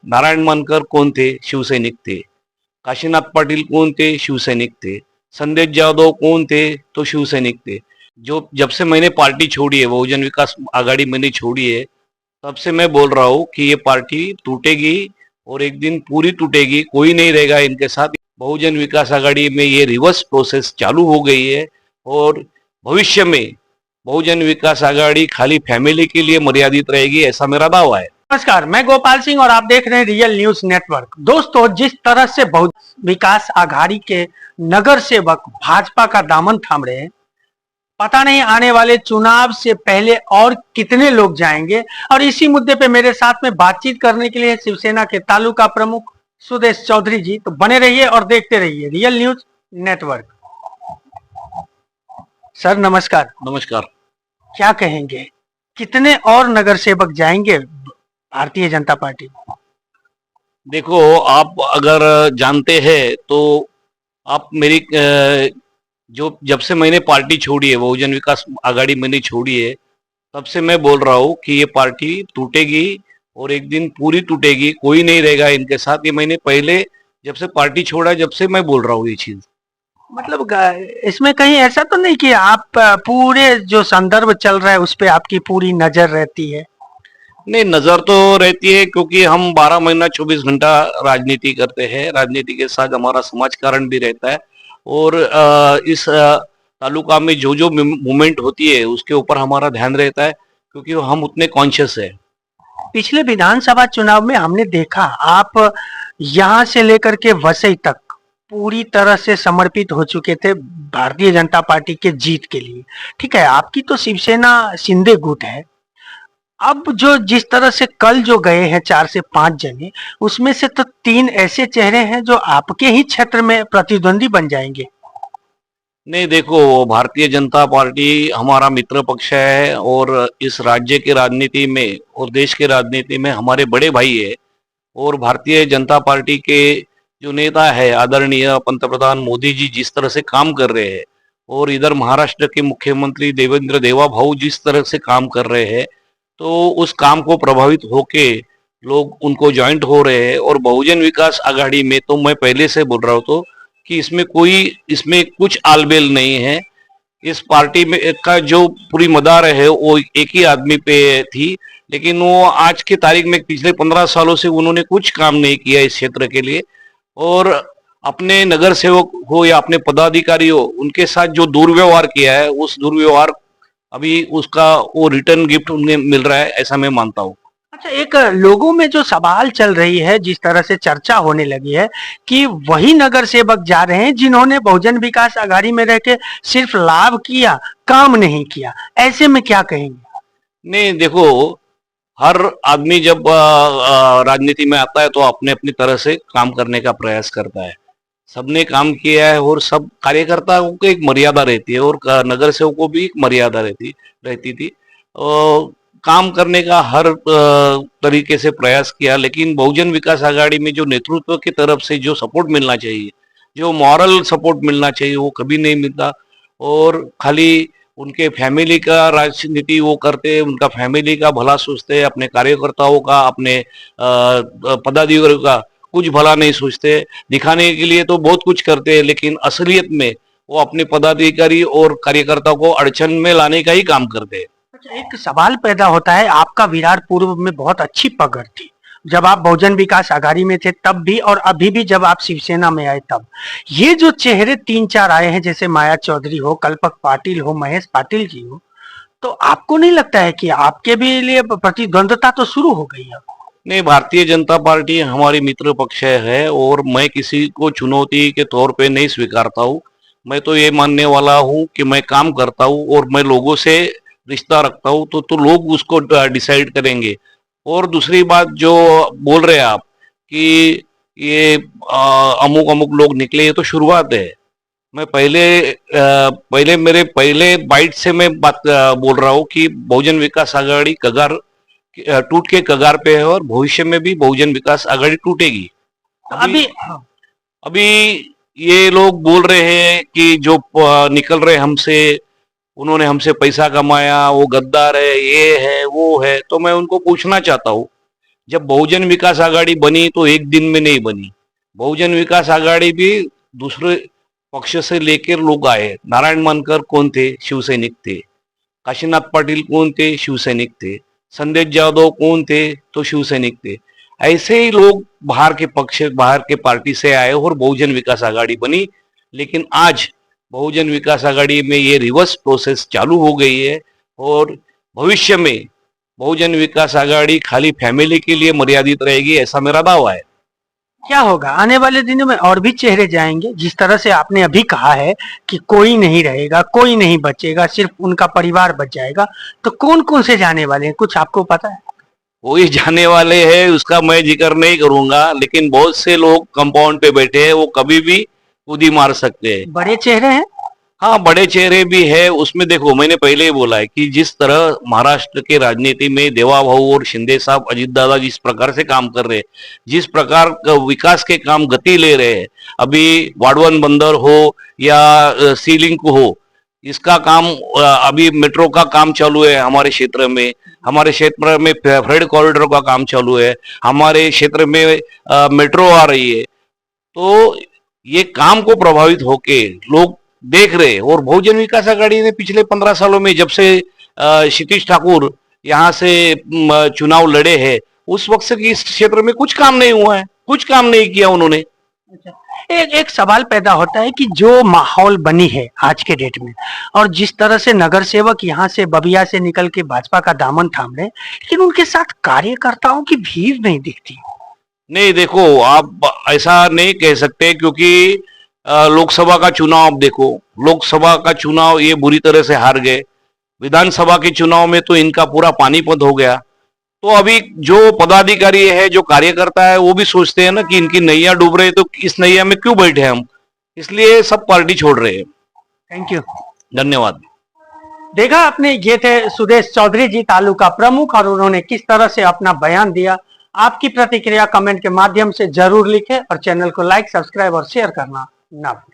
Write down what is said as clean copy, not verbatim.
नारायण मानकर कौन थे? शिवसैनिक थे। काशीनाथ पाटिल कौन थे? शिवसैनिक थे। संदेश जाधव कौन थे? तो शिवसैनिक थे। जो जब से मैंने पार्टी छोड़ी है, बहुजन विकास आघाड़ी मैंने छोड़ी है, तब से मैं बोल रहा हूँ कि ये पार्टी टूटेगी और एक दिन पूरी टूटेगी, कोई नहीं रहेगा इनके साथ। बहुजन विकास आघाड़ी में ये रिवर्स प्रोसेस चालू हो गई है और भविष्य में बहुजन विकास आघाड़ी खाली फैमिली के लिए मर्यादित रहेगी, ऐसा मेरा दावा है। नमस्कार, मैं गोपाल सिंह और आप देख रहे हैं रियल न्यूज नेटवर्क। दोस्तों, जिस तरह से बहुजन विकास आघाड़ी के नगर सेवक भाजपा का दामन थाम रहे हैं, पता नहीं आने वाले चुनाव से पहले और कितने लोग जाएंगे। और इसी मुद्दे पे मेरे साथ में बातचीत करने के लिए शिवसेना के तालुका प्रमुख सुदेश चौधरी जी। तो बने रहिए और देखते रहिए रियल न्यूज नेटवर्क। सर नमस्कार। नमस्कार। क्या कहेंगे, कितने और नगर सेवक जाएंगे भारतीय जनता पार्टी? देखो, आप अगर जानते हैं तो आप मेरी जो जब से मैंने पार्टी छोड़ी है, बहुजन विकास आघाड़ी मैंने छोड़ी है, तब से मैं बोल रहा हूँ कि ये पार्टी टूटेगी और एक दिन पूरी टूटेगी, कोई नहीं रहेगा इनके साथ। ये मैंने पहले जब से पार्टी छोड़ा, जब से मैं बोल रहा हूँ ये चीज। मतलब इसमें कहीं ऐसा तो नहीं कि आप पूरे जो संदर्भ चल रहा है उस पे आपकी पूरी नजर रहती है? नहीं, नजर तो रहती है क्योंकि हम 12 महीना 24 घंटा राजनीति करते हैं। राजनीति के साथ हमारा समाजकारण भी रहता है और इस तालुका में जो जो मूवमेंट होती है उसके ऊपर हमारा ध्यान रहता है क्योंकि हम उतने कॉन्शियस है। पिछले विधानसभा चुनाव में हमने देखा आप यहाँ से लेकर के वसई तक पूरी तरह से समर्पित हो चुके थे भारतीय जनता पार्टी के जीत के लिए। ठीक है, आपकी तो शिवसेना शिंदे गुट है। अब जो जिस तरह से कल जो गए हैं 4 से 5 जने, उसमें से तो 3 ऐसे चेहरे हैं जो आपके ही क्षेत्र में प्रतिद्वंदी बन जाएंगे। नहीं, देखो, भारतीय जनता पार्टी हमारा मित्र पक्ष है और इस राज्य की राजनीति में और देश की राजनीति में हमारे बड़े भाई है। और भारतीय जनता पार्टी के जो नेता है आदरणीय पंतप्रधान मोदी जी जिस तरह से काम कर रहे हैं और इधर महाराष्ट्र के मुख्यमंत्री देवेंद्र देवा भाऊ जिस तरह से काम कर रहे हैं, तो उस काम को प्रभावित होके लोग उनको ज्वाइंट हो रहे हैं। और बहुजन विकास आघाड़ी में तो मैं पहले से बोल रहा हूँ तो कि इसमें कुछ आलबेल नहीं है। इस पार्टी में का जो पूरी मदार है वो एक ही आदमी पे थी, लेकिन वो आज की तारीख में पिछले 15 सालों से उन्होंने कुछ काम नहीं किया इस क्षेत्र के लिए। और अपने नगर सेवक हो या अपने पदाधिकारी हो, उनके साथ जो दुर्व्यवहार किया है, उस दुर्व्यवहार अभी उसका वो रिटर्न गिफ्ट उन्हें मिल रहा है, ऐसा मैं मानता हूँ। अच्छा, एक लोगों में जो सवाल चल रही है, जिस तरह से चर्चा होने लगी है कि वही नगर सेवक जा रहे हैं जिन्होंने बहुजन विकास आघाड़ी में रह के सिर्फ लाभ किया, काम नहीं किया। ऐसे में क्या कहेंगे? नहीं, देखो, हर आदमी जब राजनीति में आता है तो अपने अपनी तरह से काम करने का प्रयास करता है। सबने काम किया है और सब कार्यकर्ताओं को एक मर्यादा रहती है और नगर सेवकों को भी एक मर्यादा रहती थी। काम करने का हर तरीके से प्रयास किया, लेकिन बहुजन विकास आघाड़ी में जो नेतृत्व की तरफ से जो सपोर्ट मिलना चाहिए, जो मॉरल सपोर्ट मिलना चाहिए, वो कभी नहीं मिलता। और खाली उनके फैमिली का राजनीति वो करते हैं, उनका फैमिली का भला सोचते हैं, अपने कार्यकर्ताओं का, अपने पदाधिकारियों का कुछ भला नहीं सोचते। दिखाने के लिए तो बहुत कुछ करते हैं, लेकिन असलियत में वो अपने पदाधिकारी और कार्यकर्ताओं को अड़चन में लाने का ही काम करते हैं। अच्छा, एक सवाल पैदा होता है, आपका विराट पूर्व में बहुत अच्छी पकड़ थी जब आप बहुजन विकास आघाड़ी में थे तब भी, और अभी भी जब आप शिवसेना में आए तब। ये जो चेहरे 3-4 आए हैं, जैसे माया चौधरी हो, कल्पक पाटिल हो, महेश पाटिल जी हो, तो आपको नहीं लगता है कि आपके भी लिए प्रतिद्वंदता तो शुरू हो गई है? नहीं, भारतीय जनता पार्टी हमारी मित्र पक्ष है और मैं किसी को चुनौती के तौर पे नहीं स्वीकारता हूँ। मैं तो ये मानने वाला हूँ कि मैं काम करता हूँ और मैं लोगों से रिश्ता रखता हूँ, तो लोग उसको डिसाइड करेंगे। और दूसरी बात जो बोल रहे हैं आप कि ये अमुक अमुक लोग निकले, ये तो शुरुआत है। मैं पहले मेरे पहले बाइट से मैं बात बोल रहा हूँ कि बहुजन विकास आघाड़ी टूट के कगार पे है और भविष्य में भी बहुजन विकास आघाड़ी टूटेगी। अभी अभी ये लोग बोल रहे हैं कि जो निकल रहे हमसे, उन्होंने हमसे पैसा कमाया, वो गद्दार है, ये है वो है। तो मैं उनको पूछना चाहता हूँ, जब बहुजन विकास आघाड़ी बनी तो एक दिन में नहीं बनी। बहुजन विकास आघाड़ी भी दूसरे पक्ष से लेकर लोग आए। नारायण मानकर कौन थे? शिवसैनिक थे। काशीनाथ पाटिल कौन थे? शिवसैनिक थे। संदेश जाधव कौन थे? तो शिवसैनिक थे। ऐसे ही लोग बाहर के पार्टी से आए और बहुजन विकास आघाड़ी बनी। लेकिन आज बहुजन विकास आघाड़ी में ये रिवर्स प्रोसेस चालू हो गई है और भविष्य में बहुजन विकास आघाड़ी खाली फैमिली के लिए मर्यादित रहेगी, ऐसा मेरा दावा है। क्या होगा आने वाले दिनों में? और भी चेहरे जाएंगे, जिस तरह से आपने अभी कहा है कि कोई नहीं रहेगा, कोई नहीं बचेगा, सिर्फ उनका परिवार बच जाएगा, तो कौन कौन से जाने वाले हैं, कुछ आपको पता है? कोई जाने वाले हैं उसका मैं जिक्र नहीं करूंगा, लेकिन बहुत से लोग कंपाउंड पे बैठे हैं, वो कभी भी कूदी मार सकते हैं। बड़े चेहरे हैं? हाँ, बड़े चेहरे भी है उसमें। देखो, मैंने पहले ही बोला है कि जिस तरह महाराष्ट्र के राजनीति में देवा भाऊ और शिंदे साहब, अजित दादा जिस प्रकार से काम कर रहे हैं, जिस प्रकार का विकास के काम गति ले रहे हैं, अभी वाडवन बंदर हो या सी लिंक हो, इसका काम अभी मेट्रो का काम चालू है हमारे क्षेत्र में। हमारे क्षेत्र में फ्रेड कॉरिडोर का काम चालू है। हमारे क्षेत्र में मेट्रो आ रही है। तो ये काम को प्रभावित होके लोग देख रहे हैं। और बहुजन विकास आघाड़ी ने पिछले 15 सालों में जब से क्षितिज ठाकुर यहाँ से चुनाव लड़े हैं, उस वक्त से इस क्षेत्र में कुछ काम नहीं हुआ है, कुछ काम नहीं किया उन्होंने। एक एक सवाल पैदा होता है कि जो माहौल बनी है आज के डेट में, और जिस तरह से नगर सेवक यहाँ से बबिया से निकल के भाजपा का दामन थाम रहे, लेकिन उनके साथ कार्यकर्ताओं की भीड़ नहीं दिखती। नहीं, देखो, आप ऐसा नहीं कह सकते क्योंकि लोकसभा का चुनाव आप देखो। लोकसभा का चुनाव ये बुरी तरह से हार गए। विधानसभा के चुनाव में तो इनका पूरा पानीपत हो गया। तो अभी जो पदाधिकारी है, जो कार्यकर्ता है, वो भी सोचते हैं ना कि इनकी नैया डूब रही है, तो इस नैया में क्यों बैठे हम, इसलिए सब पार्टी छोड़ रहे हैं। थैंक यू, धन्यवाद। देखा आपने, ये थे सुदेश चौधरी जी, तालुका प्रमुख, और उन्होंने किस तरह से अपना बयान दिया। आपकी प्रतिक्रिया कमेंट के माध्यम से जरूर लिखें और चैनल को लाइक, सब्सक्राइब और शेयर करना ना भूलें।